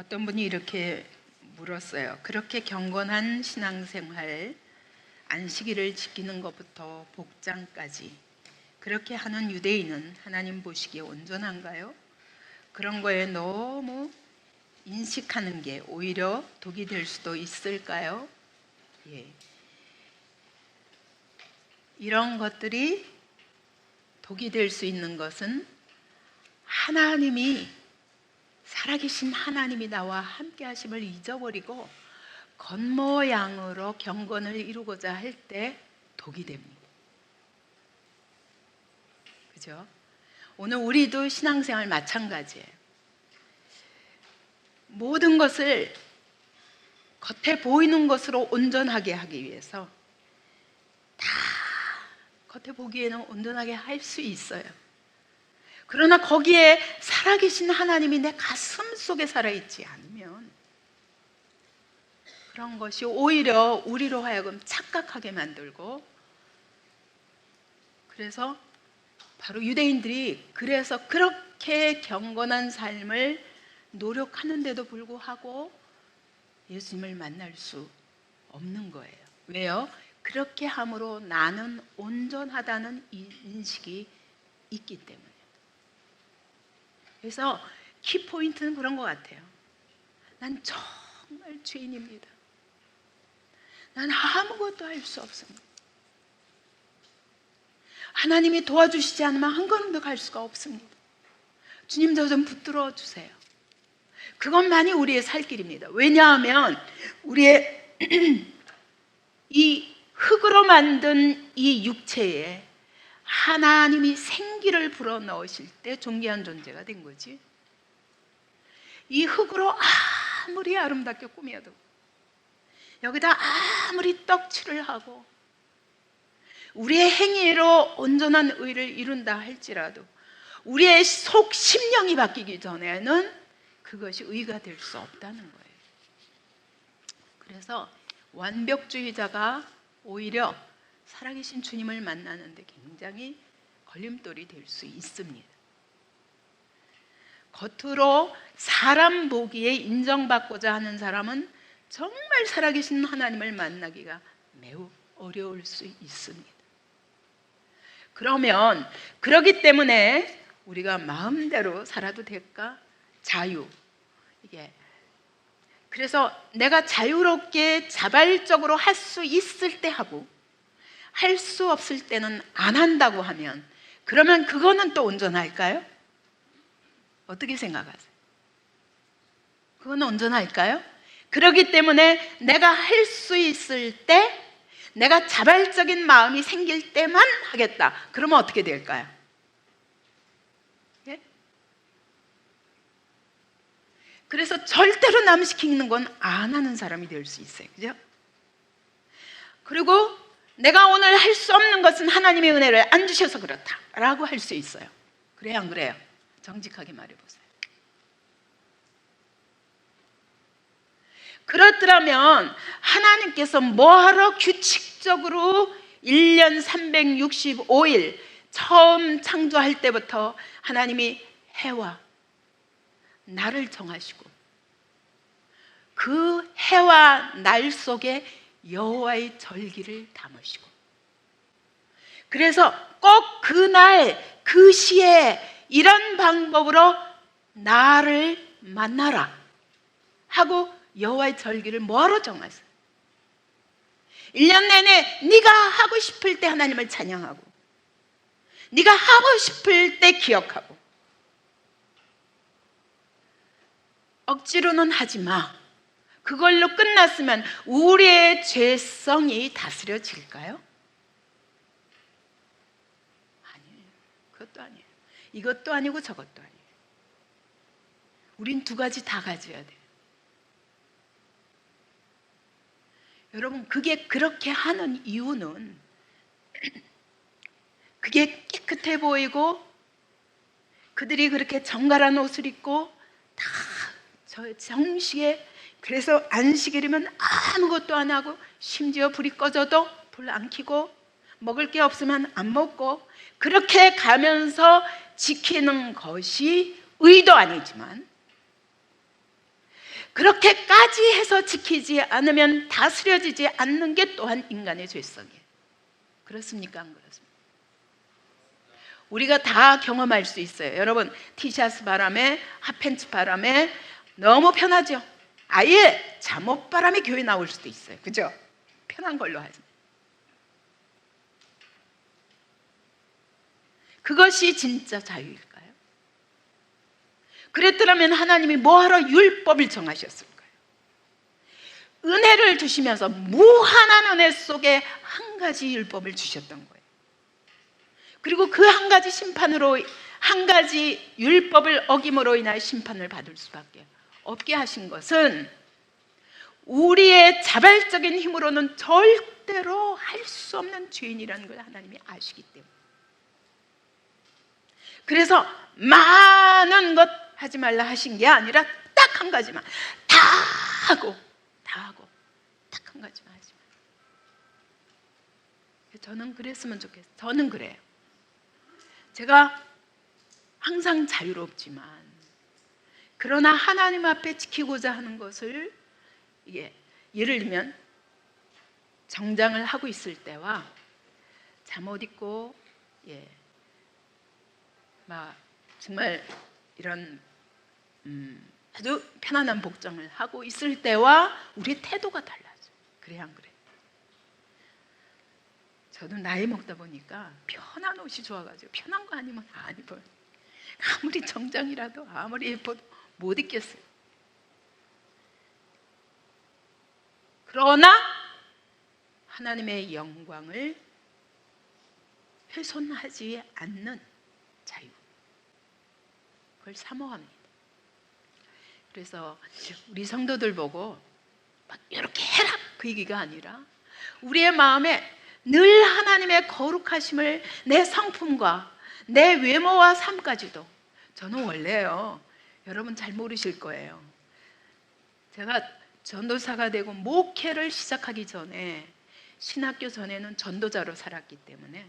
어떤 분이 이렇게 물었어요. 그렇게 경건한 신앙생활, 안식일을 지키는 것부터 복장까지 그렇게 하는 유대인은 하나님 보시기에 온전한가요? 그런 거에 너무 인식하는 게 오히려 독이 될 수도 있을까요? 예. 이런 것들이 독이 될 수 있는 것은 하나님이 살아계신 하나님이 나와 함께 하심을 잊어버리고 겉모양으로 경건을 이루고자 할 때 독이 됩니다. 그죠? 오늘 우리도 신앙생활 마찬가지예요. 모든 것을 겉에 보이는 것으로 온전하게 하기 위해서 다 겉에 보기에는 온전하게 할 수 있어요. 그러나 거기에 살아계신 하나님이 내 가슴 속에 살아있지 않으면 그런 것이 오히려 우리로 하여금 착각하게 만들고, 그래서 바로 유대인들이 그래서 그렇게 경건한 삶을 노력하는데도 불구하고 예수님을 만날 수 없는 거예요. 왜요? 그렇게 함으로 나는 온전하다는 이 인식이 있기 때문에. 그래서 키포인트는 그런 것 같아요. 난 정말 죄인입니다. 난 아무것도 할 수 없습니다. 하나님이 도와주시지 않으면 한 걸음도 갈 수가 없습니다. 주님, 저 좀 붙들어 주세요. 그것만이 우리의 살 길입니다. 왜냐하면 우리의 이 흙으로 만든 이 육체에 하나님이 생기를 불어넣으실 때 존귀한 존재가 된 거지. 이 흙으로 아무리 아름답게 꾸며도, 여기다 아무리 떡칠을 하고 우리의 행위로 온전한 의를 이룬다 할지라도 우리의 속 심령이 바뀌기 전에는 그것이 의가 될 수 없다는 거예요. 그래서 완벽주의자가 오히려 살아계신 주님을 만나는데 굉장히 걸림돌이 될 수 있습니다. 겉으로 사람 보기에 인정받고자 하는 사람은 정말 살아계신 하나님을 만나기가 매우 어려울 수 있습니다. 그러면 그렇기 때문에 우리가 마음대로 살아도 될까? 자유. 이게 그래서 내가 자유롭게 자발적으로 할 수 있을 때 하고 할 수 없을 때는 안 한다고 하면, 그러면 그거는 또 온전할까요? 어떻게 생각하세요? 그거는 온전할까요? 그렇기 때문에 내가 할 수 있을 때, 내가 자발적인 마음이 생길 때만 하겠다. 그러면 어떻게 될까요? 예? 그래서 절대로 남 시키는 건 안 하는 사람이 될 수 있어요. 그죠? 그리고 내가 오늘 할 수 없는 것은 하나님의 은혜를 안 주셔서 그렇다 라고 할 수 있어요. 그래요, 안 그래요? 정직하게 말해보세요. 그렇더라면 하나님께서 뭐하러 규칙적으로 1년 365일 처음 창조할 때부터 하나님이 해와 날을 정하시고 그 해와 날 속에 여호와의 절기를 담으시고, 그래서 꼭 그날 그 시에 이런 방법으로 나를 만나라 하고 여호와의 절기를 뭐하러 정하세요? 1년 내내 네가 하고 싶을 때 하나님을 찬양하고, 네가 하고 싶을 때 기억하고, 억지로는 하지 마. 그걸로 끝났으면 우리의 죄성이 다스려질까요? 아니에요. 그것도 아니에요. 이것도 아니고 저것도 아니에요. 우린 두 가지 다 가져야 돼요. 여러분, 그게 그렇게 하는 이유는 그게 깨끗해 보이고 그들이 그렇게 정갈한 옷을 입고 다 정식에, 그래서 안식일이면 아무것도 안 하고 심지어 불이 꺼져도 불 안 켜고 먹을 게 없으면 안 먹고 그렇게 가면서 지키는 것이 의도 아니지만, 그렇게까지 해서 지키지 않으면 다스려지지 않는 게 또한 인간의 죄성이에요. 그렇습니까? 안 그렇습니까? 우리가 다 경험할 수 있어요. 여러분, 티셔츠 바람에, 핫팬츠 바람에 너무 편하죠? 아예 잠옷 바람에 교회 나올 수도 있어요. 그죠? 편한 걸로 하지. 그것이 진짜 자유일까요? 그랬더라면 하나님이 뭐하러 율법을 정하셨을까요? 은혜를 주시면서 무한한 은혜 속에 한 가지 율법을 주셨던 거예요. 그리고 그 한 가지 심판으로, 한 가지 율법을 어김으로 인하여 심판을 받을 수밖에 없게 하신 것은 우리의 자발적인 힘으로는 절대로 할 수 없는 죄인이라는 걸 하나님이 아시기 때문에. 그래서 많은 것 하지 말라 하신 게 아니라 딱 한 가지만 다 하고 딱 한 가지만 하지 마. 저는 그랬으면 좋겠어요. 저는 그래요. 제가 항상 자유롭지만 그러나 하나님 앞에 지키고자 하는 것을, 이게 예를 들면 정장을 하고 있을 때와 잠옷 입고 막 정말 이런 아주 편안한 복장을 하고 있을 때와 우리의 태도가 달라져. 그래 안 그래? 저도 나이 먹다 보니까 편한 옷이 좋아가지고 편한 거 아니면 안 입어요. 아무리 정장이라도 아무리 예뻐도 못 입겠어요. 그러나 하나님의 영광을 훼손하지 않는 자유, 그걸 사모합니다. 그래서 우리 성도들 보고 막 이렇게 해라 그 얘기가 아니라 우리의 마음에 늘 하나님의 거룩하심을 내 성품과 내 외모와 삶까지도. 저는 원래요, 여러분 잘 모르실 거예요, 제가 전도사가 되고 목회를 시작하기 전에 신학교 전에는 전도자로 살았기 때문에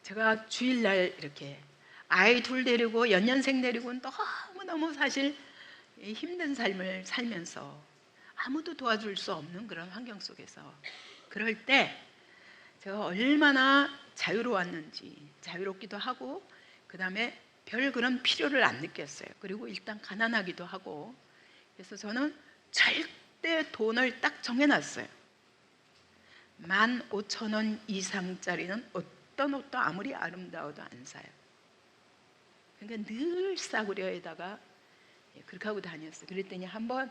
제가 주일날 이렇게 아이 둘 데리고 연년생 데리고 너무너무 사실 힘든 삶을 살면서 아무도 도와줄 수 없는 그런 환경 속에서, 그럴 때 제가 얼마나 자유로웠는지, 자유롭기도 하고 그 다음에 별 그런 필요를 안 느꼈어요. 그리고 일단 가난하기도 하고. 그래서 저는 절대 돈을 딱 정해놨어요. 15,000원 이상짜리는 어떤 옷도 아무리 아름다워도 안 사요. 그러니까 늘 싸구려에다가 그렇게 하고 다녔어요. 그랬더니 한번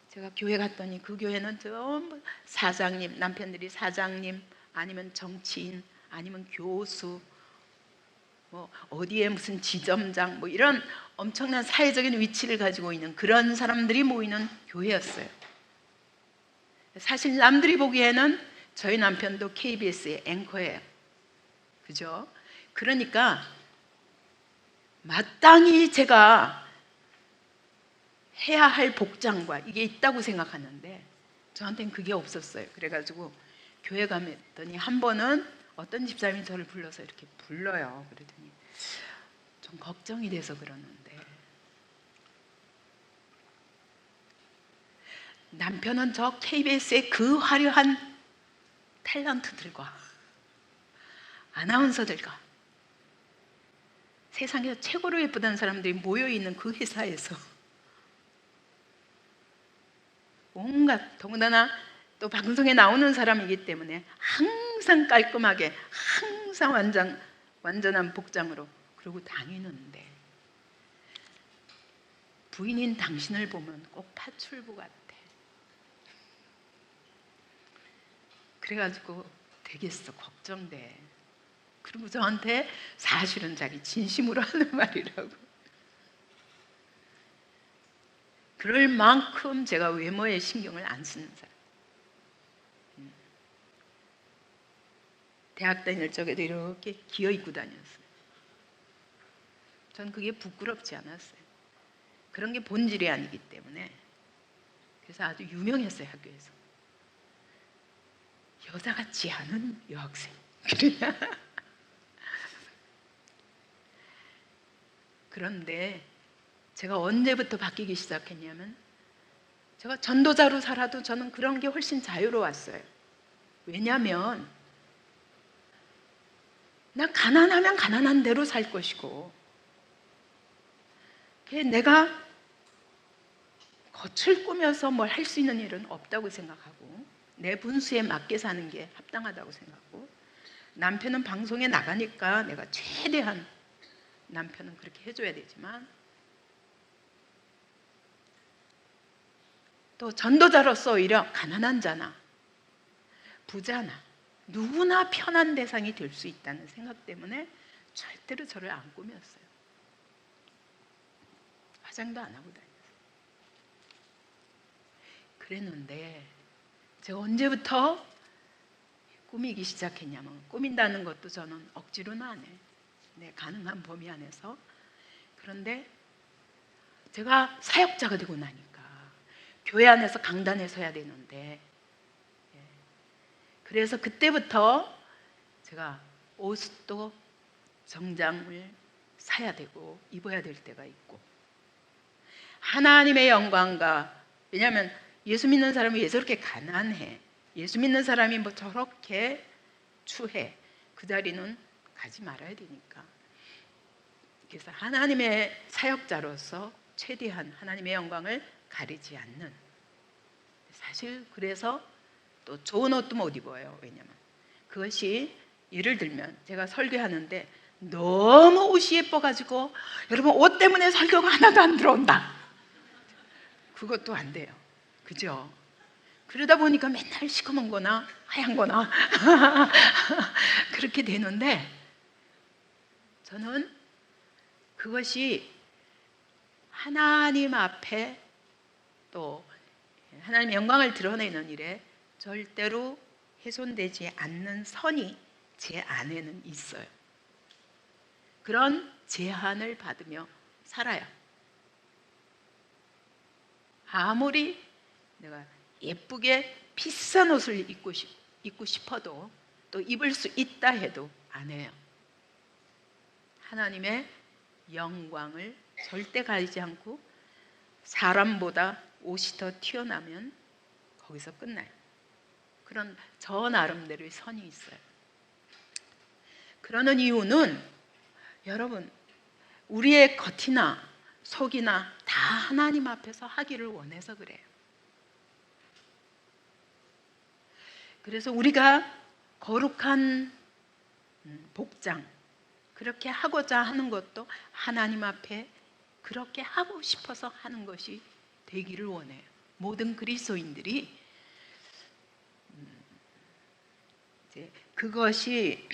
제가 교회 갔더니 그 교회는 전부 사장님, 남편들이 사장님 아니면 정치인 아니면 교수, 뭐 어디에 무슨 지점장, 뭐 이런 엄청난 사회적인 위치를 가지고 있는 그런 사람들이 모이는 교회였어요. 사실 남들이 보기에는 저희 남편도 KBS의 앵커예요. 그죠? 그러니까 마땅히 제가 해야 할 복장과 이게 있다고 생각하는데 저한테는 그게 없었어요. 그래가지고 교회 가더니 한 번은 어떤 집사님이 저를 불러서 이렇게 불러요. 그러더니 좀 걱정이 돼서 그러는데, 남편은 저 KBS의 그 화려한 탤런트들과 아나운서들과 세상에서 최고로 예쁘다는 사람들이 모여있는 그 회사에서 온갖, 더군다나 또 방송에 나오는 사람이기 때문에 항상 깔끔하게, 항상 완전한 복장으로 그러고 다니는데, 부인인 당신을 보면 꼭 파출부 같아. 그래가지고 되겠어, 걱정돼. 그리고 저한테 사실은 자기 진심으로 하는 말이라고. 그럴 만큼 제가 외모에 신경을 안 쓰는 사람. 대학 다닐 적에도 이렇게 기어 입고 다녔어요. 전 그게 부끄럽지 않았어요. 그런 게 본질이 아니기 때문에. 그래서 아주 유명했어요, 학교에서. 여자 같지 않은 여학생. 그런데 제가 언제부터 바뀌기 시작했냐면, 제가 전도자로 살아도 저는 그런 게 훨씬 자유로웠어요. 왜냐하면 난 가난하면 가난한 대로 살 것이고, 내가 겉을 꾸며서 뭘 할 수 있는 일은 없다고 생각하고, 내 분수에 맞게 사는 게 합당하다고 생각하고, 남편은 방송에 나가니까 내가 최대한 남편은 그렇게 해줘야 되지만, 또 전도자로서 오히려 가난한 자나 부자나 누구나 편한 대상이 될 수 있다는 생각 때문에 절대로 저를 안 꾸몄어요. 화장도 안 하고 다녔어요. 그랬는데 제가 언제부터 꾸미기 시작했냐면, 꾸민다는 것도 저는 억지로는 안 해요. 내 가능한 범위 안에서. 그런데 제가 사역자가 되고 나니까 교회 안에서 강단에 서야 되는데, 그래서 그때부터 제가 옷도 정장을 사야 되고 입어야 될 때가 있고, 하나님의 영광과, 왜냐하면 예수 믿는 사람이 왜 저렇게 가난해, 예수 믿는 사람이 뭐 저렇게 추해, 그 자리는 가지 말아야 되니까. 그래서 하나님의 사역자로서 최대한 하나님의 영광을 가리지 않는, 사실 그래서 또 좋은 옷도 못 입어요. 왜냐면 그것이, 예를 들면 제가 설교하는데 너무 옷이 예뻐가지고 여러분 옷 때문에 설교가 하나도 안 들어온다, 그것도 안 돼요. 그죠? 그러다 보니까 맨날 시커먼 거나 하얀 거나 그렇게 되는데, 저는 그것이 하나님 앞에 또 하나님의 영광을 드러내는 일에 절대로 훼손되지 않는 선이 제 안에는 있어요. 그런 제한을 받으며 살아요. 아무리 내가 예쁘게 비싼 옷을 입고 싶어도, 또 입을 수 있다 해도 안 해요. 하나님의 영광을 절대 가리지 않고, 사람보다 옷이 더 튀어나면 거기서 끝나요. 그런 저 나름대로의 선이 있어요. 그러는 이유는, 여러분, 우리의 겉이나 속이나 다 하나님 앞에서 하기를 원해서 그래요. 그래서 우리가 거룩한 복장, 그렇게 하고자 하는 것도 하나님 앞에 그렇게 하고 싶어서 하는 것이 되기를 원해요. 모든 그리스도인들이 이제 그것이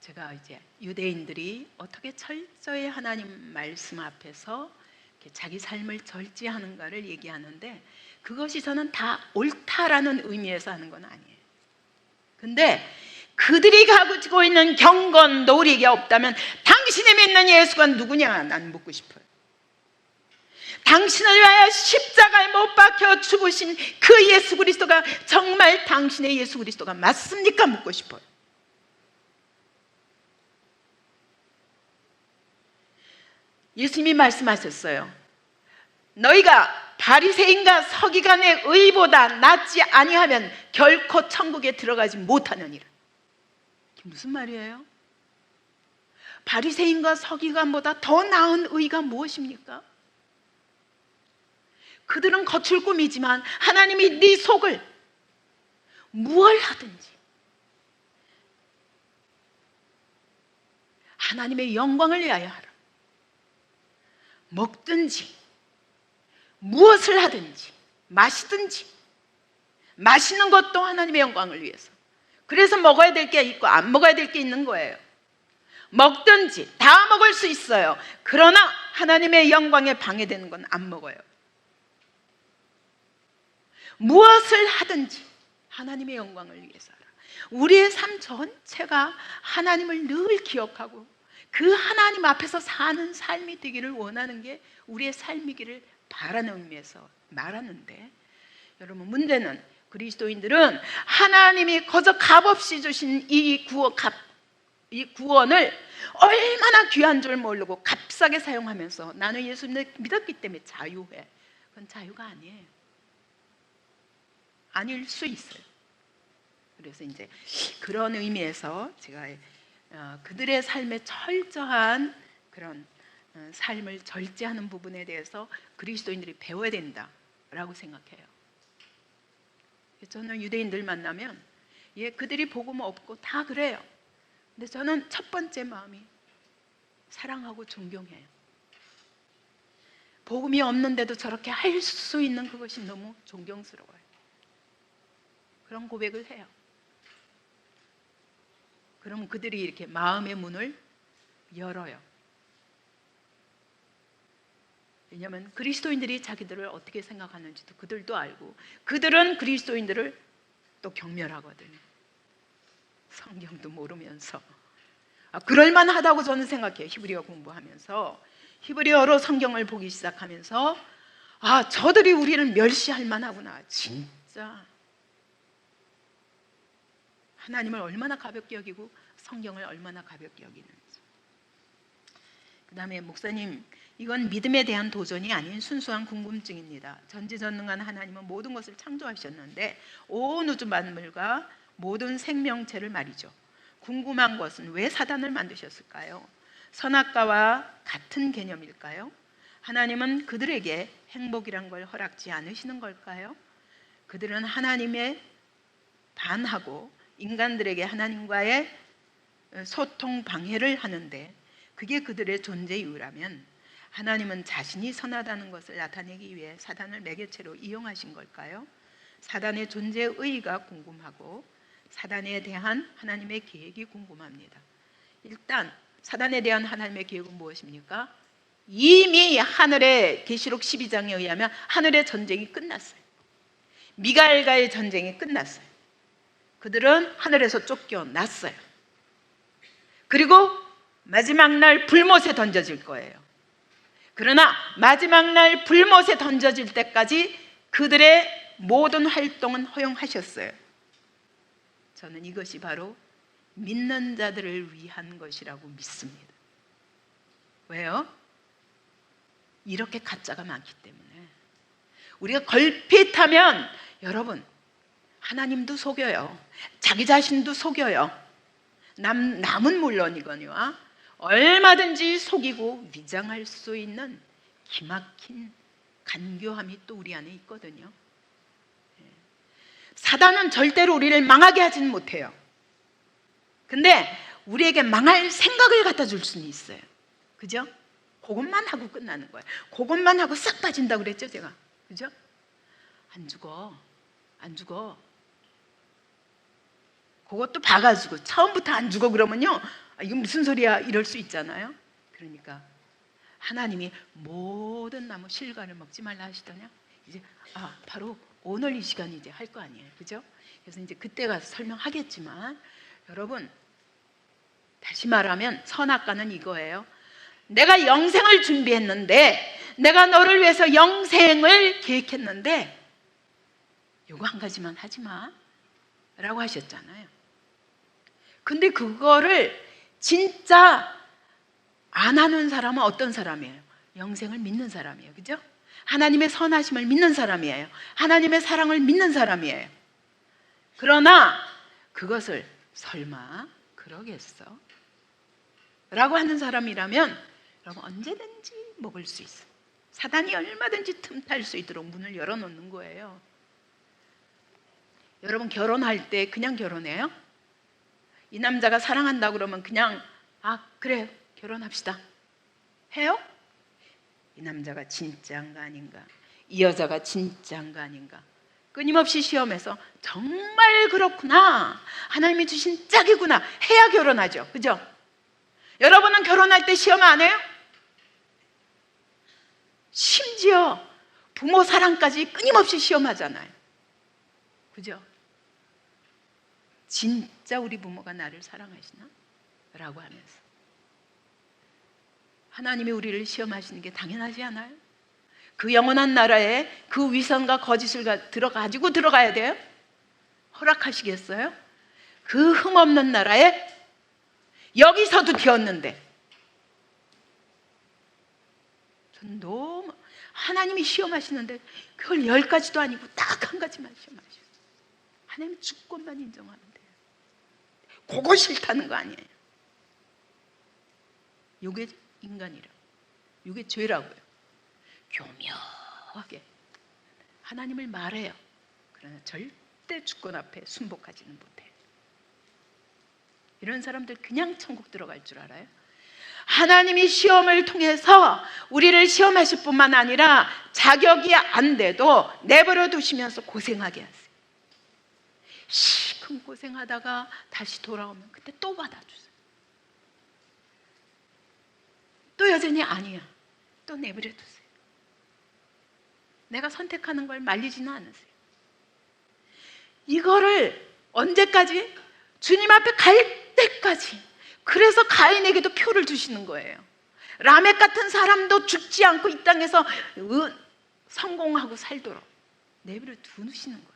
제가 이제 유대인들이 어떻게 철저히 하나님 말씀 앞에서 자기 삶을 절제하는가를 얘기하는데, 그것이 저는 다 옳다라는 의미에서 하는 건 아니에요. 근데 그들이 가지고 있는 경건도 우리에게 없다면 당신이 믿는 예수가 누구냐, 난 묻고 싶어요. 당신을 위하여 십자가에 못 박혀 죽으신 그 예수 그리스도가 정말 당신의 예수 그리스도가 맞습니까? 묻고 싶어요. 예수님이 말씀하셨어요. 너희가 바리새인과 서기관의 의보다 낫지 아니하면 결코 천국에 들어가지 못하느니라. 무슨 말이에요? 바리새인과 서기관보다 더 나은 의가 무엇입니까? 그들은 겉을 꾸미지만 하나님이 네 속을 무얼 하든지 하나님의 영광을 위하여 하라. 먹든지 무엇을 하든지 마시든지, 마시는 것도 하나님의 영광을 위해서. 그래서 먹어야 될 게 있고 안 먹어야 될 게 있는 거예요. 먹든지 다 먹을 수 있어요. 그러나 하나님의 영광에 방해되는 건 안 먹어요. 무엇을 하든지 하나님의 영광을 위해서 하라. 우리의 삶 전체가 하나님을 늘 기억하고 그 하나님 앞에서 사는 삶이 되기를 원하는 게 우리의 삶이기를 바라는 의미에서 말하는데, 여러분, 문제는 그리스도인들은 하나님이 거저 값없이 주신 이 구원, 이 구원을 얼마나 귀한 줄 모르고 값싸게 사용하면서 나는 예수님을 믿었기 때문에 자유해. 그건 자유가 아니에요. 아닐 수 있어요. 그래서 이제 그런 의미에서 제가 그들의 삶의 철저한 그런 삶을 절제하는 부분에 대해서 그리스도인들이 배워야 된다라고 생각해요. 저는 유대인들 만나면 그들이 복음 없고 다 그래요. 근데 저는 첫 번째 마음이 사랑하고 존경해요. 복음이 없는데도 저렇게 할 수 있는 그것이 너무 존경스러워요. 그런 고백을 해요. 그럼 그들이 이렇게 마음의 문을 열어요. 왜냐하면 그리스도인들이 자기들을 어떻게 생각하는지도 그들도 알고, 그들은 그리스도인들을 또 경멸하거든요. 성경도 모르면서. 그럴만하다고 저는 생각해요. 히브리어 공부하면서, 히브리어로 성경을 보기 시작하면서 저들이 우리를 멸시할 만하구나. 진짜 하나님을 얼마나 가볍게 여기고 성경을 얼마나 가볍게 여기는지. 그 다음에 목사님, 이건 믿음에 대한 도전이 아닌 순수한 궁금증입니다. 전지전능한 하나님은 모든 것을 창조하셨는데 온 우주 만물과 모든 생명체를 말이죠. 궁금한 것은 왜 사단을 만드셨을까요? 선악과와 같은 개념일까요? 하나님은 그들에게 행복이란 걸 허락지 않으시는 걸까요? 그들은 하나님에 반하고 인간들에게 하나님과의 소통 방해를 하는데 그게 그들의 존재 이유라면 하나님은 자신이 선하다는 것을 나타내기 위해 사단을 매개체로 이용하신 걸까요? 사단의 존재의 의의가 궁금하고 사단에 대한 하나님의 계획이 궁금합니다. 일단 사단에 대한 하나님의 계획은 무엇입니까? 이미 하늘의 계시록 12장에 의하면 하늘의 전쟁이 끝났어요. 미가엘과의 전쟁이 끝났어요. 그들은 하늘에서 쫓겨났어요. 그리고 마지막 날 불못에 던져질 거예요. 그러나 마지막 날 불못에 던져질 때까지 그들의 모든 활동은 허용하셨어요. 저는 이것이 바로 믿는 자들을 위한 것이라고 믿습니다. 왜요? 이렇게 가짜가 많기 때문에. 우리가 걸핏하면 여러분, 하나님도 속여요. 자기 자신도 속여요. 남은 물론이거니와 얼마든지 속이고 위장할 수 있는 기막힌 간교함이 또 우리 안에 있거든요. 사단은 절대로 우리를 망하게 하지는 못해요. 근데 우리에게 망할 생각을 갖다 줄 수는 있어요. 그죠? 그것만 하고 끝나는 거예요. 그것만 하고 싹 빠진다고 그랬죠, 제가. 그죠? 안 죽어. 안 죽어. 그것도 봐가지고 처음부터 안 죽어 그러면요, 이건 무슨 소리야 이럴 수 있잖아요. 그러니까 하나님이 모든 나무 실과를 먹지 말라 하시더냐. 이제 바로 오늘 이 시간이 이제 할 거 아니에요. 그죠? 그래서 이제 그때 가서 설명하겠지만, 여러분 다시 말하면 선악과는 이거예요. 내가 영생을 준비했는데, 내가 너를 위해서 영생을 계획했는데 요거 한 가지만 하지 마 라고 하셨잖아요. 근데 그거를 진짜 안 하는 사람은 어떤 사람이에요? 영생을 믿는 사람이에요. 그죠? 하나님의 선하심을 믿는 사람이에요. 하나님의 사랑을 믿는 사람이에요. 그러나 그것을 설마 그러겠어? 라고 하는 사람이라면 여러분 언제든지 먹을 수 있어요. 사단이 얼마든지 틈탈 수 있도록 문을 열어놓는 거예요. 여러분 결혼할 때 그냥 결혼해요? 이 남자가 사랑한다 그러면 그냥 그래 결혼합시다 해요? 이 남자가 진짜인가 아닌가, 이 여자가 진짜인가 아닌가 끊임없이 시험해서 정말 그렇구나, 하나님이 주신 짝이구나 해야 결혼하죠. 그죠? 여러분은 결혼할 때 시험 안 해요? 심지어 부모 사랑까지 끊임없이 시험하잖아요. 그죠? 진짜 우리 부모가 나를 사랑하시나? 라고 하면서 하나님이 우리를 시험하시는 게 당연하지 않아요? 그 영원한 나라에 그 위선과 거짓을 가지고 들어가야 돼요? 허락하시겠어요? 그 흠없는 나라에 여기서도 되었는데, 전 너무 하나님이 시험하시는데 그걸 10가지도 아니고 딱 한 가지만 시험하셔요. 하나님 주권만 인정하면 돼요. 그거 싫다는 거 아니에요. 이게 인간이라, 이게 죄라고요. 교묘하게 하나님을 말해요. 그러나 절대 주권 앞에 순복하지는 못해요. 이런 사람들 그냥 천국 들어갈 줄 알아요? 하나님이 시험을 통해서 우리를 시험하실 뿐만 아니라 자격이 안 돼도 내버려 두시면서 고생하게 하세요. 시큰 고생하다가 다시 돌아오면 그때 또 받아주세요. 또 여전히 아니야, 또 내버려 두세요. 내가 선택하는 걸 말리지는 않으세요. 이거를 언제까지? 주님 앞에 갈 때까지. 그래서 가인에게도 표를 주시는 거예요. 라멕 같은 사람도 죽지 않고 이 땅에서 성공하고 살도록 내버려 두시는 거예요.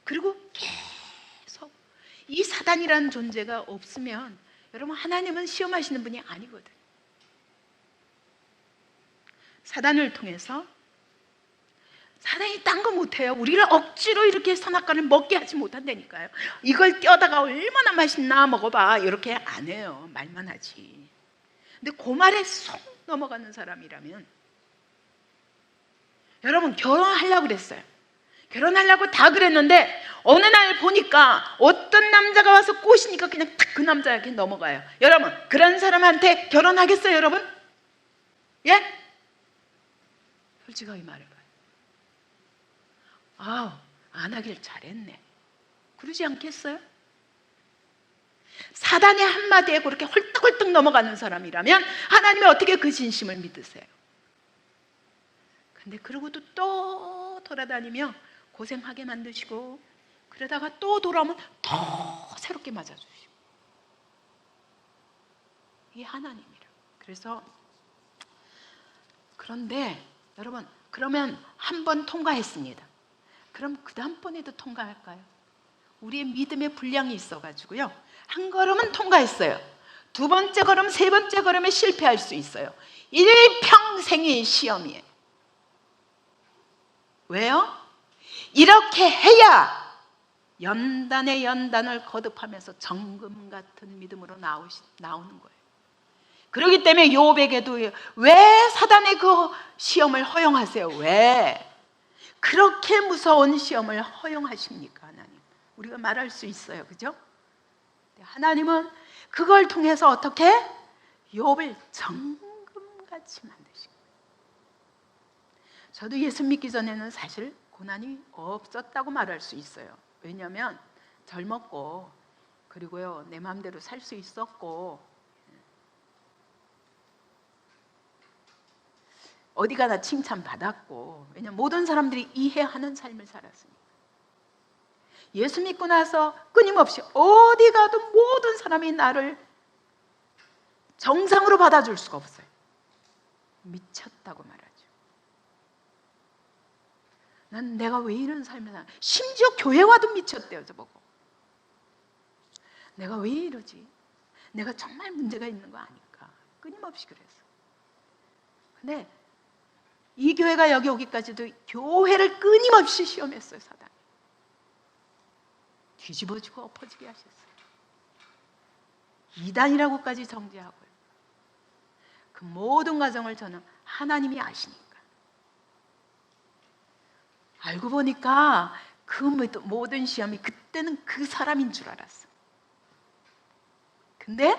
그리고 계속 이 사단이라는 존재가 없으면 여러분, 하나님은 시험하시는 분이 아니거든요. 사단을 통해서, 사단이 딴 거 못해요. 우리를 억지로 이렇게 선악과를 먹게 하지 못한다니까요. 이걸 떼어다가 얼마나 맛있나 먹어봐, 이렇게 안 해요. 말만 하지. 근데 그 말에 쏙 넘어가는 사람이라면, 여러분, 결혼하려고 그랬어요. 결혼하려고 다 그랬는데 어느 날 보니까 어떤 남자가 와서 꼬시니까 그냥 딱 그 남자에게 넘어가요. 여러분, 그런 사람한테 결혼하겠어요, 여러분? 예? 솔직하게 말해봐요. 안 하길 잘했네, 그러지 않겠어요? 사단의 한마디에 그렇게 홀떡홀떡 넘어가는 사람이라면 하나님이 어떻게 그 진심을 믿으세요? 근데 그러고도 또 돌아다니며 고생하게 만드시고, 그러다가 또 돌아오면 더 새롭게 맞아주시고, 이게 하나님이라. 그래서, 그런데 여러분, 그러면 한 번 통과했습니다. 그럼 그 다음번에도 통과할까요? 우리의 믿음의 분량이 있어가지고요, 한 걸음은 통과했어요. 두 번째 걸음, 세 번째 걸음에 실패할 수 있어요. 일평생의 시험이에요. 왜요? 이렇게 해야 연단의 연단을 거듭하면서 정금 같은 믿음으로 나오는 거예요. 그렇기 때문에 욥에게도 왜 사단의 그 시험을 허용하세요? 왜 그렇게 무서운 시험을 허용하십니까? 하나님, 우리가 말할 수 있어요, 그죠? 하나님은 그걸 통해서 어떻게? 욥을 정금같이 만드신 거예요. 저도 예수 믿기 전에는 사실 고난이 없었다고 말할 수 있어요. 왜냐하면 젊었고, 그리고요, 내 마음대로 살 수 있었고, 어디 가나 칭찬받았고, 왜냐하면 모든 사람들이 이해하는 삶을 살았으니까. 예수 믿고 나서 끊임없이 어디 가도 모든 사람이 나를 정상으로 받아줄 수가 없어요. 미쳤다고 말하죠. 난 내가 왜 이런 삶을 살아? 심지어 교회 와도 미쳤대요, 저보고. 내가 왜 이러지? 내가 정말 문제가 있는 거 아닐까? 끊임없이 그랬어. 근데 이 교회가 여기 오기까지도 교회를 끊임없이 시험했어요, 사단이. 뒤집어지고 엎어지게 하셨어요. 이단이라고까지 정죄하고요. 그 모든 과정을 저는 하나님이 아시니까. 알고 보니까 그 모든 시험이 그때는 그 사람인 줄 알았어. 근데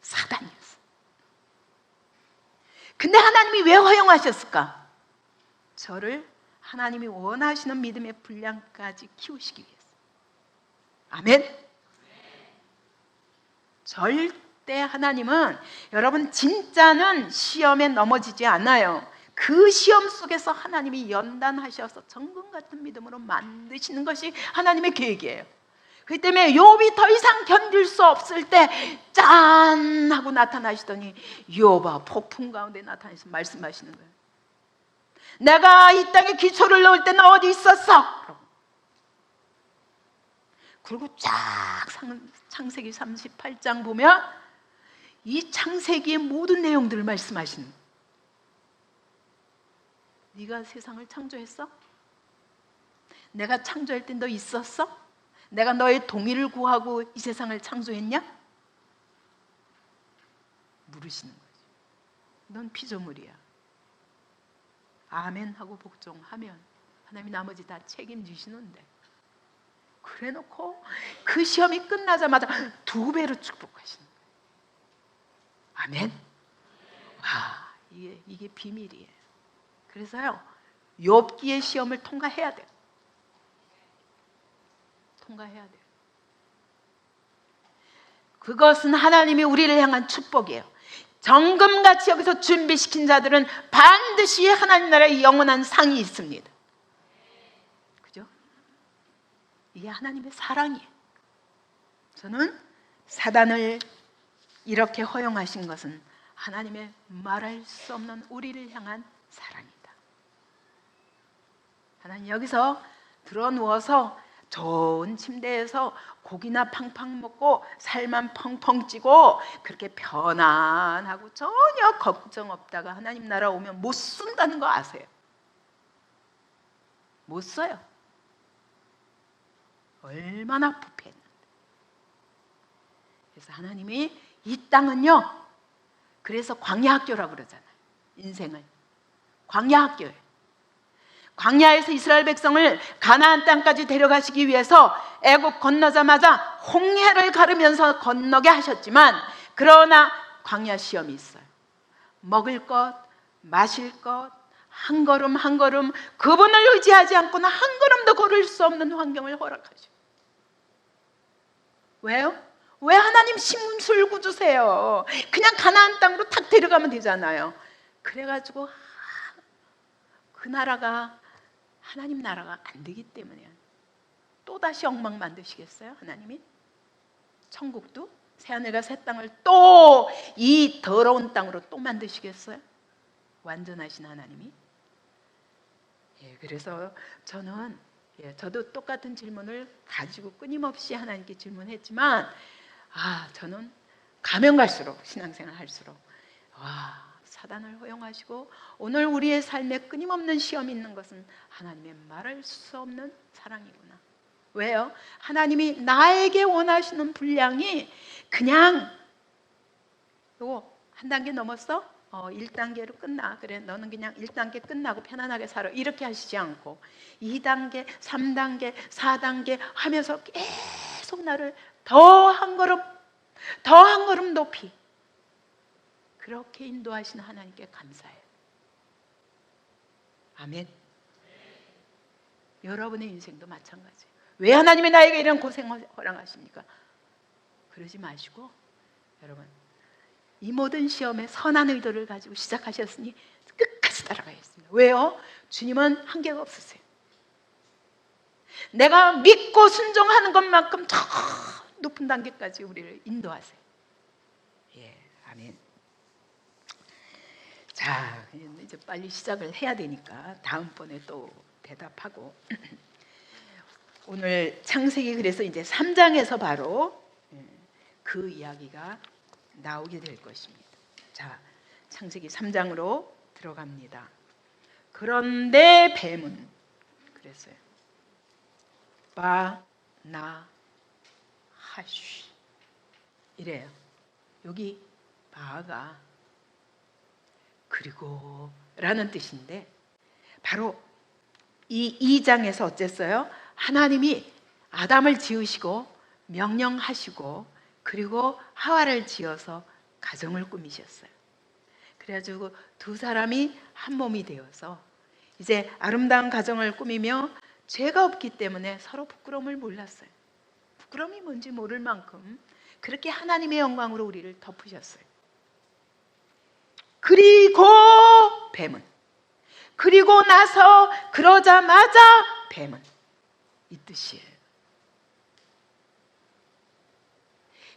사단이었어. 근데 하나님이 왜 허용하셨을까? 저를 하나님이 원하시는 믿음의 분량까지 키우시기 위해서. 아멘. 절대 하나님은, 여러분, 진짜는 시험에 넘어지지 않아요. 그 시험 속에서 하나님이 연단하셔서 정금 같은 믿음으로 만드시는 것이 하나님의 계획이에요. 그렇기 때문에 욥이 더 이상 견딜 수 없을 때 짠 하고 나타나시더니, 욥아, 폭풍 가운데 나타나셔서 말씀하시는 거예요. 내가 이 땅에 기초를 넣을 때 너 어디 있었어? 그리고 쫙 창세기 38장 보면 이 창세기의 모든 내용들을 말씀하시는, 네가 세상을 창조했어? 내가 창조할 때 너 있었어? 내가 너의 동의를 구하고 이 세상을 창조했냐? 물으시는 거죠. 넌 피조물이야. 아멘 하고 복종하면 하나님이 나머지 다 책임지시는데, 그래 놓고 그 시험이 끝나자마자 2배로 축복하시는 거예요. 아멘. 와, 이게 비밀이에요. 그래서요, 욥기의 시험을 통과해야 돼요. 통과해야 돼요. 그것은 하나님이 우리를 향한 축복이에요. 정금같이 여기서 준비시킨 자들은 반드시 하나님 나라의 영원한 상이 있습니다. 그죠? 이게 하나님의 사랑이에요. 저는 사단을 이렇게 허용하신 것은 하나님의 말할 수 없는 우리를 향한 사랑이다. 하나님 여기서 들어 누워서 좋은 침대에서 고기나 팡팡 먹고 살만 펑펑 찌고 그렇게 편안하고 전혀 걱정 없다가 하나님 나라 오면 못 쓴다는 거 아세요? 못 써요. 얼마나 부패했는데. 그래서 하나님이 이 땅은요, 그래서 광야학교라고 그러잖아요. 인생을 광야학교예요. 광야에서 이스라엘 백성을 가나안 땅까지 데려가시기 위해서 애굽 건너자마자 홍해를 가르면서 건너게 하셨지만, 그러나 광야 시험이 있어요. 먹을 것, 마실 것, 한 걸음 한 걸음 그분을 의지하지 않고는 한 걸음도 걸을 수 없는 환경을 허락하죠. 왜요? 왜 하나님 심술구 주세요? 그냥 가나안 땅으로 탁 데려가면 되잖아요. 그래가지고 그 나라가 하나님 나라가 안 되기 때문에 또다시 엉망 만드시겠어요? 하나님이? 천국도 새하늘과 새 땅을 또 이 더러운 땅으로 또 만드시겠어요? 완전하신 하나님이? 그래서 저는 저도 똑같은 질문을 가지고 끊임없이 하나님께 질문했지만, 저는 가면 갈수록 신앙생활 할수록 사단을 허용하시고 오늘 우리의 삶에 끊임없는 시험이 있는 것은 하나님의 말할 수 없는 사랑이구나. 왜요? 하나님이 나에게 원하시는 분량이 그냥 요거 한 단계 넘었어? 1단계로 끝나. 그래, 너는 그냥 1단계 끝나고 편안하게 살아. 이렇게 하시지 않고 2단계, 3단계, 4단계 하면서 계속 나를 더 한 걸음 높이 그렇게 인도하시는 하나님께 감사해요. 아멘. 여러분의 인생도 마찬가지예요. 왜 하나님이 나에게 이런 고생을 허락하십니까? 그러지 마시고, 여러분, 이 모든 시험에 선한 의도를 가지고 시작하셨으니 끝까지 따라가겠습니다. 왜요? 주님은 한계가 없으세요. 내가 믿고 순종하는 것만큼 더 높은 단계까지 우리를 인도하세요. 아멘. 자, 이제 빨리 시작을 해야 되니까 다음번에 또 대답하고 오늘 창세기 그래서 이제 3장에서 바로 그 이야기가 나오게 될 것입니다. 자, 창세기 3장으로 들어갑니다. 그런데 뱀은 그랬어요. 바나하쉬 이래요. 여기 바가 그리고 라는 뜻인데, 바로 이 2장에서 어쨌어요? 하나님이 아담을 지으시고 명령하시고 그리고 하와를 지어서 가정을 꾸미셨어요. 그래가지고 두 사람이 한 몸이 되어서 이제 아름다운 가정을 꾸미며 죄가 없기 때문에 서로 부끄러움을 몰랐어요. 부끄러움이 뭔지 모를 만큼 그렇게 하나님의 영광으로 우리를 덮으셨어요. 그리고 뱀은, 그리고 나서 그러자마자 뱀은, 이 뜻이에요.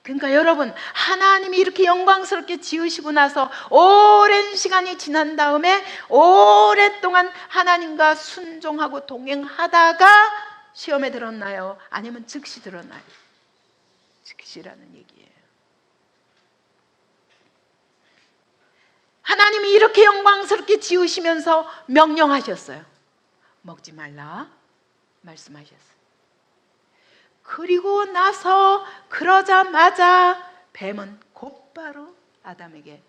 그러니까 여러분, 하나님이 이렇게 영광스럽게 지으시고 나서 오랜 시간이 지난 다음에 오랫동안 하나님과 순종하고 동행하다가 시험에 들었나요? 아니면 즉시 들었나요? 지키시라는 얘기예요. 하나님이 이렇게 영광스럽게 지으시면서 명령하셨어요. 먹지 말라 말씀하셨어요. 그리고 나서 그러자마자 뱀은 곧바로 아담에게가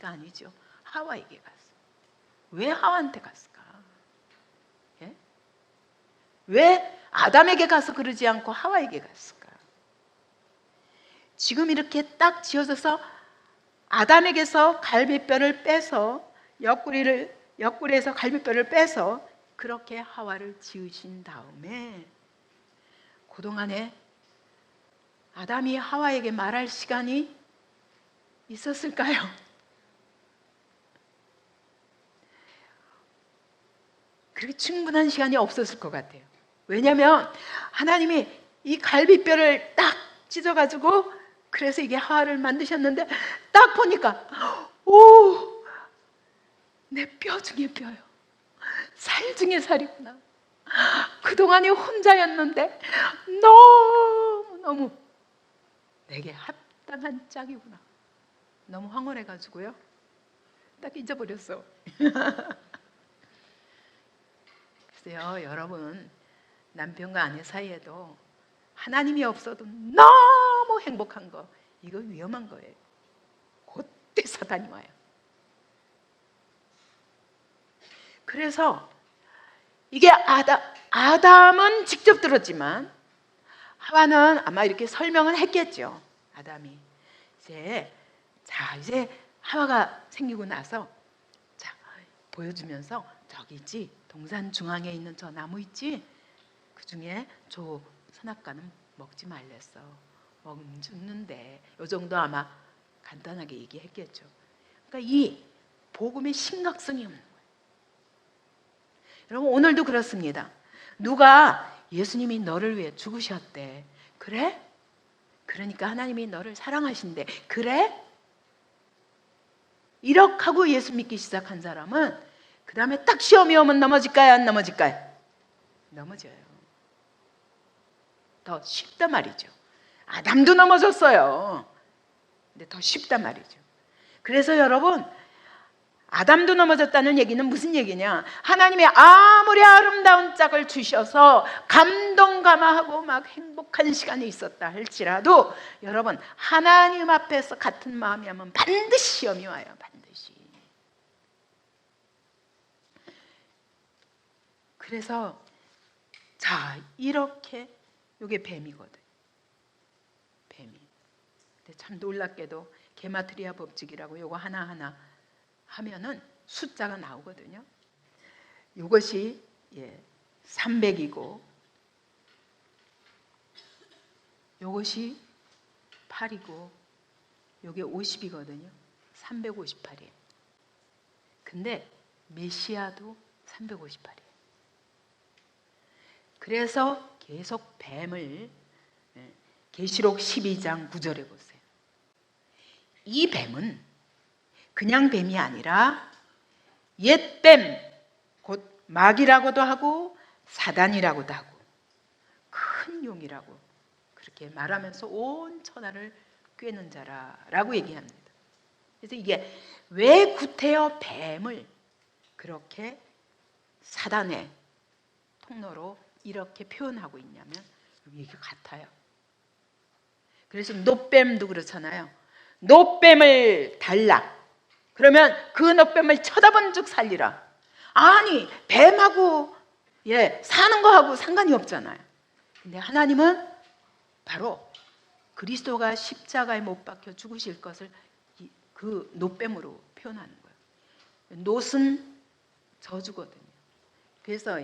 아니죠. 하와에게 갔어요. 왜 하와한테 갔을까? 예? 왜 아담에게 가서 그러지 않고 하와에게 갔을까? 지금 이렇게 딱 지어져서 아담에게서 갈비뼈를 빼서 옆구리에서 갈비뼈를 빼서 그렇게 하와를 지으신 다음에 그동안에 아담이 하와에게 말할 시간이 있었을까요? 그렇게 충분한 시간이 없었을 것 같아요. 왜냐하면 하나님이 이 갈비뼈를 딱 찢어가지고 그래서 이게 하와를 만드셨는데 딱 보니까 오, 내 뼈 중에 뼈요. 살 중에 살이구나. 그동안에 혼자였는데 너무너무 내게 합당한 짝이구나. 너무 황홀해가지고요. 딱 잊어버렸어. 글쎄요, 여러분 남편과 아내 사이에도 하나님이 없어도 너무 행복한 거, 이거 위험한 거예요. 그때 사단이 와요. 그래서 이게 아담은 직접 들었지만 하와는 아마 이렇게 설명을 했겠죠. 아담이 이제 하와가 생기고 나서 보여주면서 저기 있지, 동산 중앙에 있는 저 나무 있지, 그 중에 저 선악과는 먹지 말랬어. 먹으면 죽는데. 요 정도 아마 간단하게 얘기했겠죠. 그러니까 이 복음의 심각성이 없는 거예요. 여러분 오늘도 그렇습니다. 누가 예수님이 너를 위해 죽으셨대. 그래? 그러니까 하나님이 너를 사랑하신대. 그래? 이렇게 하고 예수 믿기 시작한 사람은 그 다음에 딱 시험이 오면 넘어질까요? 안 넘어질까요? 넘어져요. 더 쉽단 말이죠. 아담도 넘어졌어요. 근데 더 쉽단 말이죠. 그래서 여러분 아담도 넘어졌다는 얘기는 무슨 얘기냐? 하나님이 아무리 아름다운 짝을 주셔서 감동감화하고 막 행복한 시간이 있었다 할지라도 여러분 하나님 앞에서 같은 마음이 하면 반드시 시험이 와요. 반드시. 그래서 이렇게 이게 뱀이거든. 뱀이. 근데 참 놀랍게도 게마트리아 법칙이라고 요거 하나하나 하면은 숫자가 나오거든요. 이것이 300이고 이것이 8이고 이게 50이거든요. 358이에요. 근데 메시아도 358이에요. 그래서 계속 뱀을 계시록 12장 9절에 보세요. 이 뱀은 그냥 뱀이 아니라 옛뱀, 곧 마귀라고도 하고 사단이라고도 하고 큰 용이라고 그렇게 말하면서 온 천하를 꿰는 자라라고 얘기합니다. 그래서 이게 왜 구태여 뱀을 그렇게 사단의 통로로 이렇게 표현하고 있냐면 이게 같아요. 그래서 노뱀도 그렇잖아요. 노뱀을 달라. 그러면 그 노뱀을 쳐다본 즉 살리라. 아니 뱀하고 사는 거하고 상관이 없잖아요. 근데 하나님은 바로 그리스도가 십자가에 못 박혀 죽으실 것을 그 노뱀으로 표현하는 거예요. 노은 저주거든요. 그래서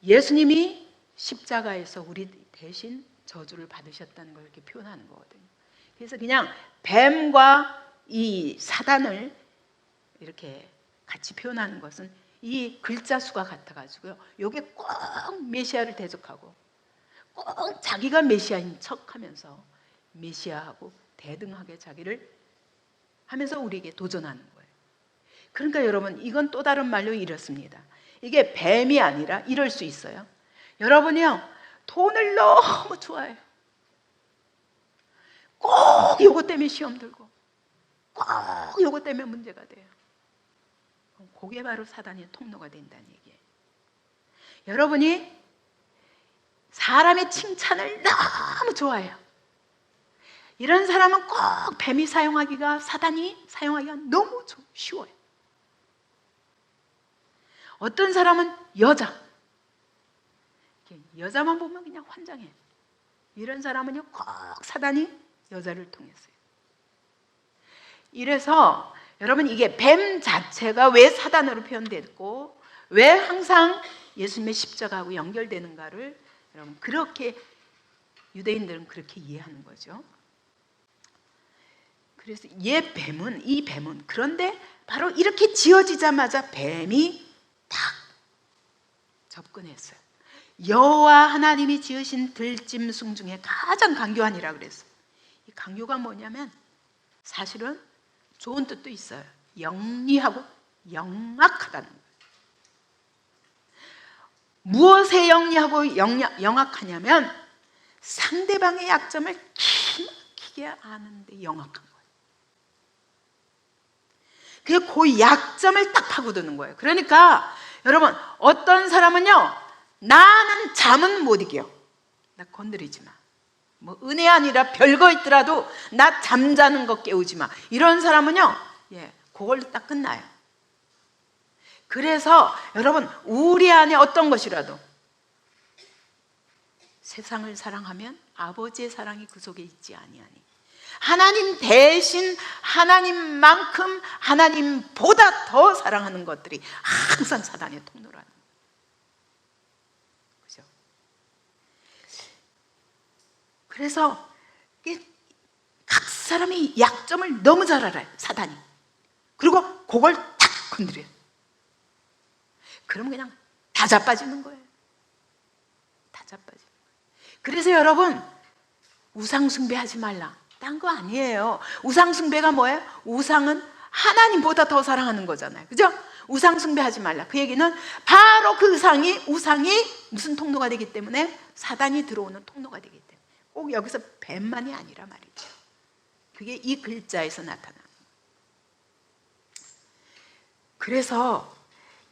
예수님이 십자가에서 우리 대신 저주를 받으셨다는 걸 이렇게 표현하는 거거든요. 그래서 그냥 뱀과 이 사단을 이렇게 같이 표현하는 것은 이 글자 수가 같아가지고요. 이게 꼭 메시아를 대적하고 꼭 자기가 메시아인 척하면서 메시아하고 대등하게 자기를 하면서 우리에게 도전하는 거예요. 그러니까 여러분 이건 또 다른 말로 이렇습니다. 이게 뱀이 아니라 이럴 수 있어요. 여러분이요 돈을 너무 좋아해요. 요것 때문에 시험 들고 꼭 요것 때문에 문제가 돼요. 그게 바로 사단의 통로가 된다는 얘기예요. 여러분이 사람의 칭찬을 너무 좋아해요. 이런 사람은 꼭 뱀이 사단이 사용하기가 너무 쉬워요. 어떤 사람은 여자만 보면 그냥 환장해요. 이런 사람은요 꼭 사단이 여자를 통했어요. 이래서 여러분, 이게 뱀 자체가 왜 사단으로 표현됐고 왜 항상 예수님의 십자가하고 연결되는가를 여러분 그렇게 유대인들은 그렇게 이해하는 거죠. 그래서 이 뱀은 그런데 바로 이렇게 지어지자마자 뱀이 딱 접근했어요. 여호와 하나님이 지으신 들짐승 중에 가장 강교하니라 그랬어요. 이 강교가 뭐냐면 사실은 좋은 뜻도 있어요. 영리하고 영악하다는 거예요. 무엇에 영리하고 영악하냐면 상대방의 약점을 기막히게 아는데 영악한 거예요. 그 약점을 딱 파고드는 거예요. 그러니까 여러분, 어떤 사람은요, 나는 잠은 못 이겨, 나 건드리지 마, 뭐 은혜 아니라 별거 있더라도 나 잠자는 거 깨우지 마, 이런 사람은요, 그걸로 딱 끝나요. 그래서 여러분, 우리 안에 어떤 것이라도 세상을 사랑하면 아버지의 사랑이 그 속에 있지 아니하니, 하나님 대신 하나님만큼 하나님보다 더 사랑하는 것들이 항상 사단의 통로라는 거예요. 그죠? 그래서 각 사람이 약점을 너무 잘 알아요, 사단이. 그리고 그걸 탁 건드려요. 그러면 그냥 다 자빠지는 거예요. 다 자빠지는 거예요. 그래서 여러분, 우상 숭배하지 말라, 딴 거 아니에요. 우상 숭배가 뭐예요? 우상은 하나님보다 더 사랑하는 거잖아요. 그죠? 우상 숭배하지 말라. 그 얘기는 바로 그 우상이 무슨 통로가 되기 때문에, 사단이 들어오는 통로가 되기 때문에. 꼭 여기서 뱀만이 아니라 말이죠. 그게 이 글자에서 나타나는 거예요. 그래서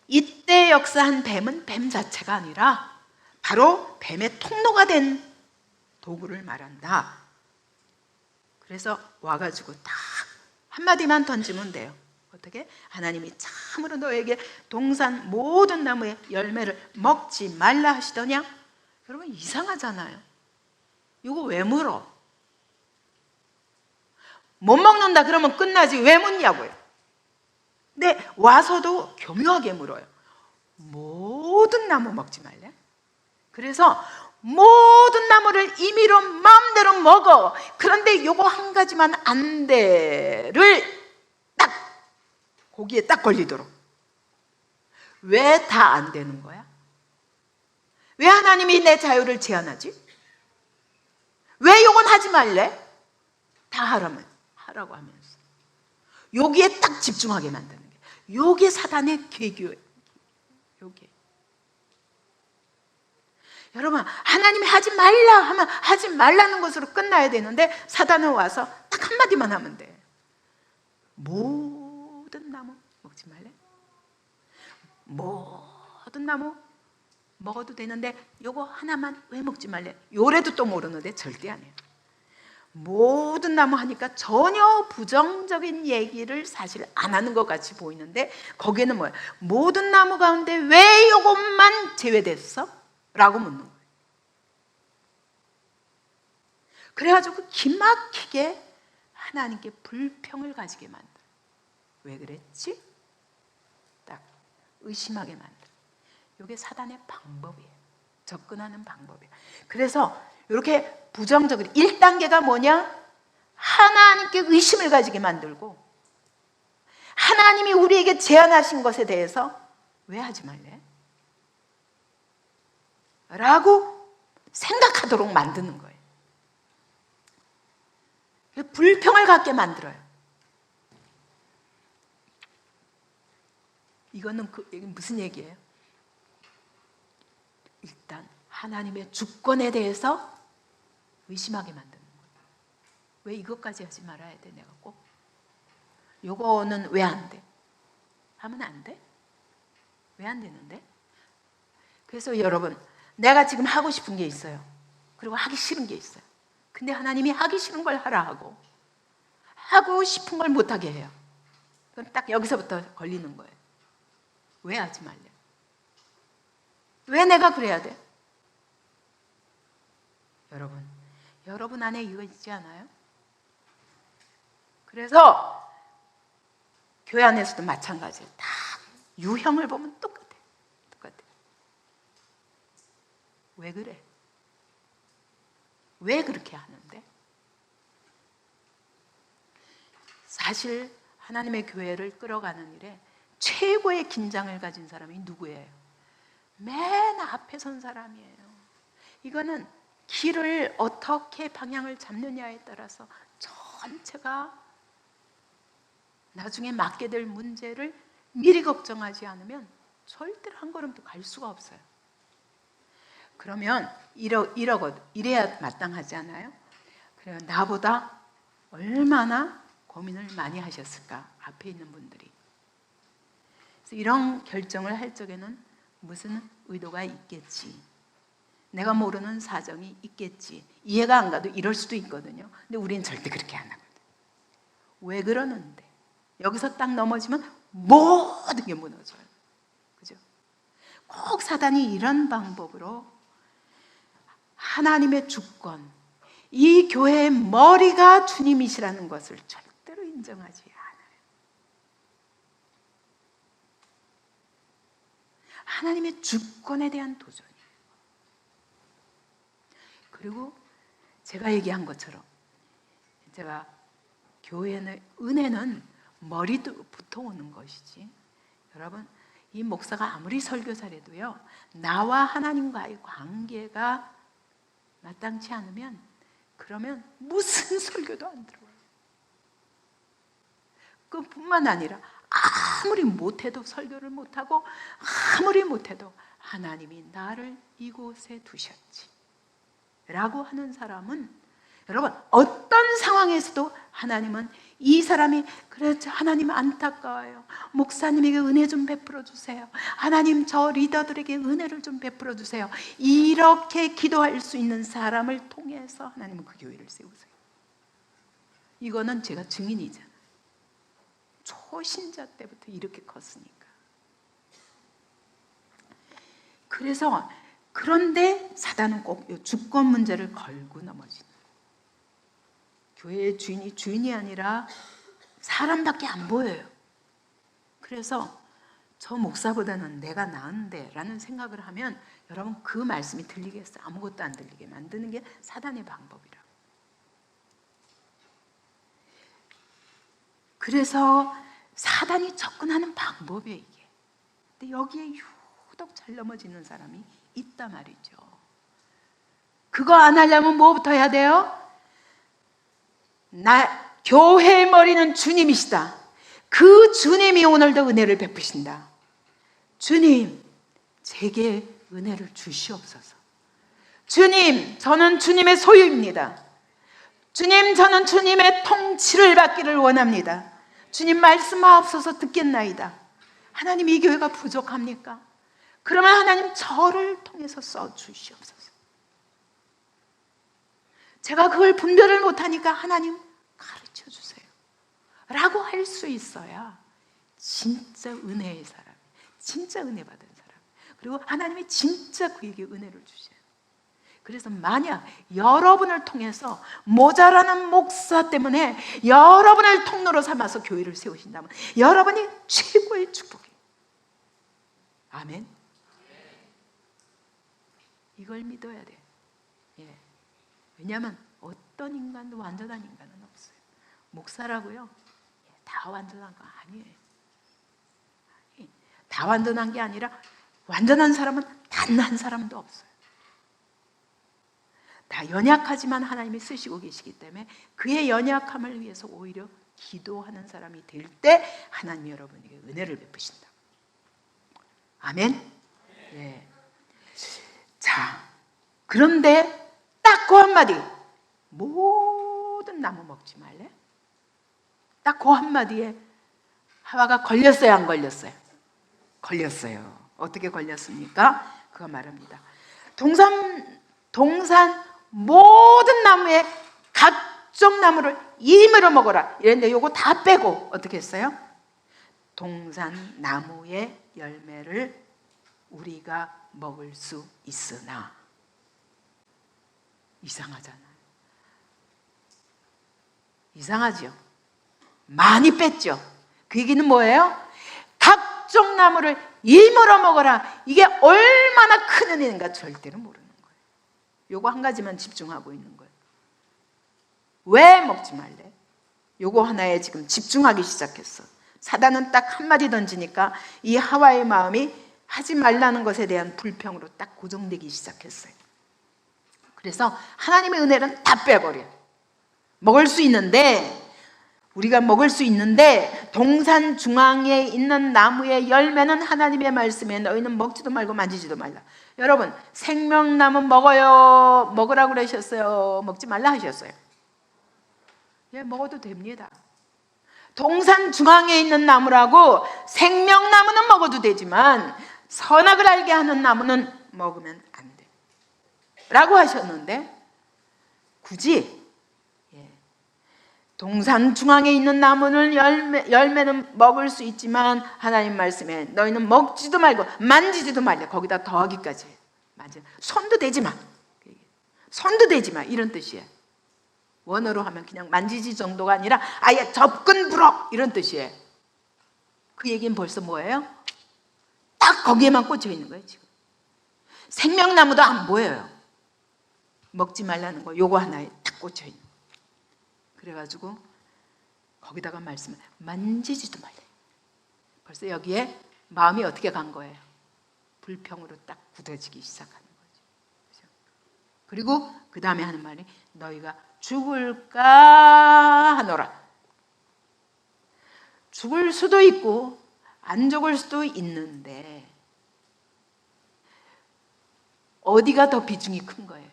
이때 역사한 뱀은 뱀 자체가 아니라 바로 뱀의 통로가 된 도구를 말한다. 그래서 와가지고 딱 한마디만 던지면 돼요. 어떻게? 하나님이 참으로 너에게 동산 모든 나무의 열매를 먹지 말라 하시더냐? 여러분, 이상하잖아요. 이거 왜 물어? 못 먹는다 그러면 끝나지 왜 묻냐고요. 근데 와서도 교묘하게 물어요. 모든 나무 먹지 말래? 그래서 모든 나무를 임의로 마음대로 먹어, 그런데 요거 한 가지만 안 돼를 딱 거기에 딱 걸리도록. 왜 다 안 되는 거야? 왜 하나님이 내 자유를 제한하지? 왜 요건 하지 말래? 다 하라고 하면서 여기에 딱 집중하게 만드는 게, 요게 사단의 계교예요. 요게. 여러분, 하나님이 하지 말라 하면 하지 말라는 것으로 끝나야 되는데, 사단은 와서 딱 한마디만 하면 돼. 모든 나무 먹지 말래? 모든 나무 먹어도 되는데 요거 하나만 왜 먹지 말래? 요래도 또 모르는데 절대 안 해요. 모든 나무 하니까 전혀 부정적인 얘기를 사실 안 하는 것 같이 보이는데, 거기에는 뭐야? 모든 나무 가운데 왜 요것만 제외됐어? 라고 묻는 거예요. 그래가지고 기막히게 하나님께 불평을 가지게 만들어요. 왜 그랬지? 딱 의심하게 만들어요. 이게 사단의 방법이에요. 접근하는 방법이에요. 그래서 이렇게 부정적으로 1단계가 뭐냐? 하나님께 의심을 가지게 만들고, 하나님이 우리에게 제안하신 것에 대해서 왜 하지 말래? 라고 생각하도록 만드는 거예요. 불평을 갖게 만들어요. 이거는 무슨 얘기예요? 일단 하나님의 주권에 대해서 의심하게 만드는 거예요. 왜 이것까지 하지 말아야 돼? 내가 꼭 요거는 왜 안 돼? 하면 안 돼? 왜 안 되는데? 그래서 여러분, 내가 지금 하고 싶은 게 있어요. 그리고 하기 싫은 게 있어요. 근데 하나님이 하기 싫은 걸 하라 하고 싶은 걸 못하게 해요. 그럼 딱 여기서부터 걸리는 거예요. 왜 하지 말래? 왜 내가 그래야 돼? 여러분 안에 이거 있지 않아요? 그래서 교회 안에서도 마찬가지예요. 다 유형을 보면 똑같아. 왜 그래? 왜 그렇게 하는데? 사실 하나님의 교회를 끌어가는 일에 최고의 긴장을 가진 사람이 누구예요? 맨 앞에 선 사람이에요. 이거는 길을 어떻게 방향을 잡느냐에 따라서 전체가 나중에 맡게 될 문제를 미리 걱정하지 않으면 절대로 한 걸음도 갈 수가 없어요. 그러면 이래야 마땅하지 않아요? 그래요. 나보다 얼마나 고민을 많이 하셨을까, 앞에 있는 분들이. 그래서 이런 결정을 할 적에는 무슨 의도가 있겠지, 내가 모르는 사정이 있겠지, 이해가 안 가도 이럴 수도 있거든요. 근데 우리는 절대 그렇게 안 하거든요. 왜 그러는데? 여기서 딱 넘어지면 모든 게 무너져요. 그죠? 꼭 사단이 이런 방법으로 하나님의 주권, 이 교회의 머리가 주님이시라는 것을 절대로 인정하지 않아요. 하나님의 주권에 대한 도전이에요. 그리고 제가 얘기한 것처럼, 제가 교회의 은혜는 머리부터 오는 것이지, 여러분, 이 목사가 아무리 설교 잘해도요, 나와 하나님과의 관계가 마땅치 않으면, 그러면 무슨 설교도 안 들어와요. 그뿐만 아니라 아무리 못해도, 설교를 못하고 아무리 못해도 하나님이 나를 이곳에 두셨지 라고 하는 사람은, 여러분, 어떤 상황에서도 하나님은 이 사람이, 그렇죠, 하나님 안타까워요, 목사님에게 은혜 좀 베풀어 주세요, 하나님 저 리더들에게 은혜를 좀 베풀어 주세요, 이렇게 기도할 수 있는 사람을 통해서 하나님은 그 교회를 세우세요. 이거는 제가 증인이잖아요. 초신자 때부터 이렇게 컸으니까. 그래서, 그런데 사단은 꼭 이 주권 문제를 걸고 넘어지는, 교회의 주인이 아니라 사람밖에 안 보여요. 그래서 저 목사보다는 내가 나은데 라는 생각을 하면, 여러분, 그 말씀이 들리겠어요? 아무것도 안 들리게 만드는 게 사단의 방법이라. 그래서 사단이 접근하는 방법이에요, 이게. 근데 여기에 유독 잘 넘어지는 사람이 있단 말이죠. 그거 안 하려면 뭐부터 해야 돼요? 교회의 머리는 주님이시다. 그 주님이 오늘도 은혜를 베푸신다. 주님, 제게 은혜를 주시옵소서. 주님, 저는 주님의 소유입니다. 주님, 저는 주님의 통치를 받기를 원합니다. 주님, 말씀하옵소서. 듣겠나이다. 하나님, 이 교회가 부족합니까? 그러면 하나님, 저를 통해서 써주시옵소서. 제가 그걸 분별을 못하니까 하나님 가르쳐 주세요 라고 할 수 있어야 진짜 은혜의 사람, 진짜 은혜 받은 사람, 그리고 하나님이 진짜 그에게 은혜를 주셔요. 그래서 만약 여러분을 통해서 모자라는 목사 때문에 여러분을 통로로 삼아서 교회를 세우신다면 여러분이 최고의 축복이에요. 아멘. 이걸 믿어야 돼요. 예. 왜냐하면 어떤 인간도 완전한 인간은 없어요. 목사라고요, 다 완전한 거 아니에요. 다 완전한 게 아니라, 완전한 사람은 단 한 사람도 없어요. 다 연약하지만 하나님이 쓰시고 계시기 때문에 그의 연약함을 위해서 오히려 기도하는 사람이 될 때 하나님이 여러분에게 은혜를 베푸신다. 아멘. 네. 자, 그런데 딱 그 한마디, 모든 모든 나무 먹지 말래? 딱 그 한마디에 하와가 걸렸어요, 안 걸렸어요? 걸렸어요. 어떻게 걸렸습니까? 그거 말합니다. 동산 모든 나무에 각종 나무를 임으로 먹어라 이랬는데 요거 다 빼고 어떻게 했어요? 동산 나무의 열매를 우리가 먹을 수 있으나. 이상하잖아요. 이상하죠? 많이 뺐죠? 그 얘기는 뭐예요? 각종 나무를 임으로 먹어라. 이게 얼마나 큰 은혜인가 절대로 모르는 거예요. 요거 한 가지만 집중하고 있는 거예요. 왜 먹지 말래? 요거 하나에 지금 집중하기 시작했어. 사단은 딱 한마디 던지니까 이 하와의 마음이 하지 말라는 것에 대한 불평으로 딱 고정되기 시작했어요. 그래서 하나님의 은혜는 다 빼버려. 먹을 수 있는데, 우리가 먹을 수 있는데 동산 중앙에 있는 나무의 열매는 하나님의 말씀에 너희는 먹지도 말고 만지지도 말라. 여러분, 생명나무 먹어요, 먹으라고 그러셨어요? 먹지 말라 하셨어요? 예, 먹어도 됩니다. 동산 중앙에 있는 나무라고 생명나무는 먹어도 되지만 선악을 알게 하는 나무는 먹으면 안 돼 라고 하셨는데, 굳이 동산 중앙에 있는 나무는 열매는 먹을 수 있지만 하나님 말씀에 너희는 먹지도 말고 만지지도 말라. 거기다 더하기까지 해요. 맞아요. 손도 대지 마. 손도 대지 마 이런 뜻이에요. 원어로 하면 그냥 만지지 정도가 아니라 아예 접근 불허 이런 뜻이에요. 그 얘기는 벌써 뭐예요? 딱 거기에만 꽂혀 있는 거예요. 지금 생명나무도 안 보여요. 먹지 말라는 거 요거 하나에 딱 꽂혀 있는 거예요. 그래가지고 거기다가 말씀을 만지지도 말래. 벌써 여기에 마음이 어떻게 간 거예요? 불평으로 딱 굳어지기 시작하는 거죠. 그리고 그 다음에 하는 말이 너희가 죽을까 하노라. 죽을 수도 있고 안 죽을 수도 있는데 어디가 더 비중이 큰 거예요?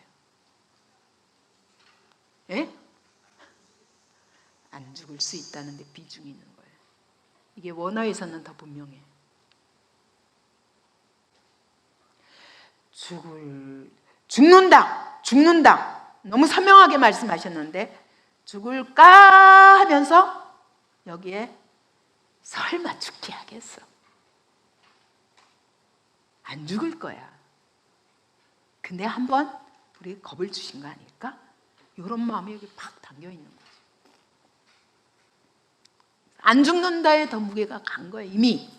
예? 안 죽을 수 있다는 데 비중이 있는 거예요. 이게 원어에서는 더 분명해. 죽는다 너무 선명하게 말씀하셨는데 죽을까 하면서 여기에 설마 죽게 하겠어. 안 죽을 거야. 근데 한번 우리 겁을 주신 거 아닐까? 이런 마음이 여기 팍 담겨 있는 거죠. 안 죽는다에 더 무게가 간 거예요. 이미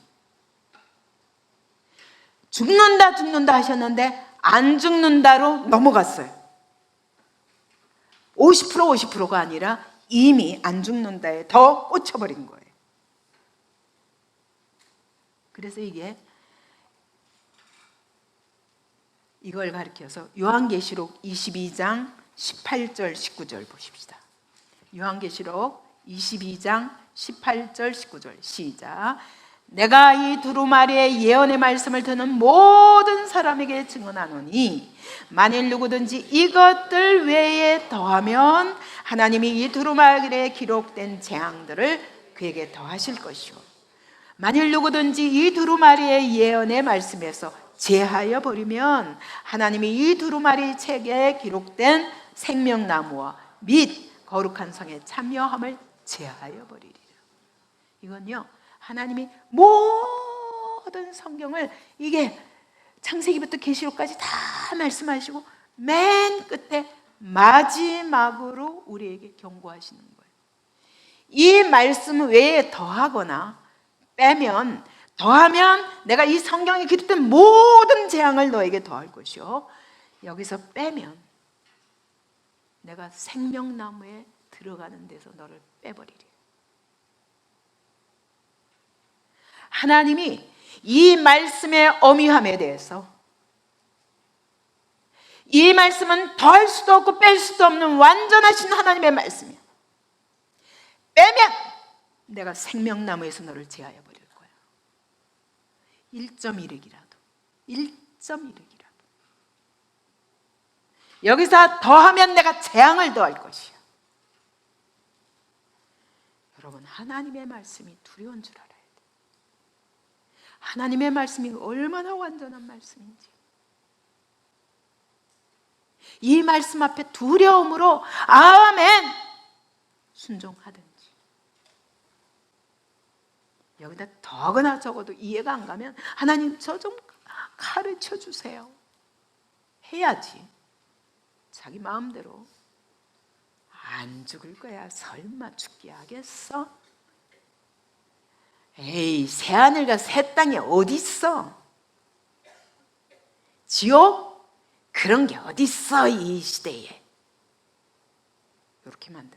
죽는다 하셨는데 안 죽는다로 넘어갔어요. 50%가 아니라 이미 안 죽는다에 더 꽂혀버린 거예요. 그래서 이걸 가리켜서 요한계시록 22장 18절 19절 보십시다. 요한계시록 22장 18절 19절 시작. 내가 이 두루마리의 예언의 말씀을 듣는 모든 사람에게 증언하노니 만일 누구든지 이것들 외에 더하면 하나님이 이 두루마리에 기록된 재앙들을 그에게 더하실 것이요 만일 누구든지 이 두루마리의 예언의 말씀에서 제하여 버리면 하나님이 이 두루마리 책에 기록된 생명나무와 및 거룩한 성의 참여함을 제하여 버리리라. 이건요 하나님이 모든 성경을 이게 창세기부터 계시록까지 다 말씀하시고 맨 끝에 마지막으로 우리에게 경고하시는 거예요. 이 말씀 외에 더하거나 빼면 더하면 내가 이 성경에 기록된 모든 재앙을 너에게 더할 것이요 여기서 빼면 내가 생명나무에 들어가는 데서 너를 빼버리리. 하나님이 이 말씀의 어미함에 대해서 이 말씀은 더할 수도 없고 뺄 수도 없는 완전하신 하나님의 말씀이야. 빼면 내가 생명나무에서 너를 제하여 버릴 거야. 1.1획이라도 여기서 더하면 내가 재앙을 더할 것이야. 여러분, 하나님의 말씀이 두려운 줄 알아야 돼요. 하나님의 말씀이 얼마나 완전한 말씀인지. 이 말씀 앞에 두려움으로 아멘 순종하든지. 여기다 더거나 적어도 이해가 안 가면 하나님 저 좀 가르쳐 주세요 해야지. 자기 마음대로 안 죽을 거야. 설마 죽게 하겠어? 에이, 새하늘과 새 땅이 어디 있어? 지옥? 그런 게 어디 있어 이 시대에. 이렇게 만들어요.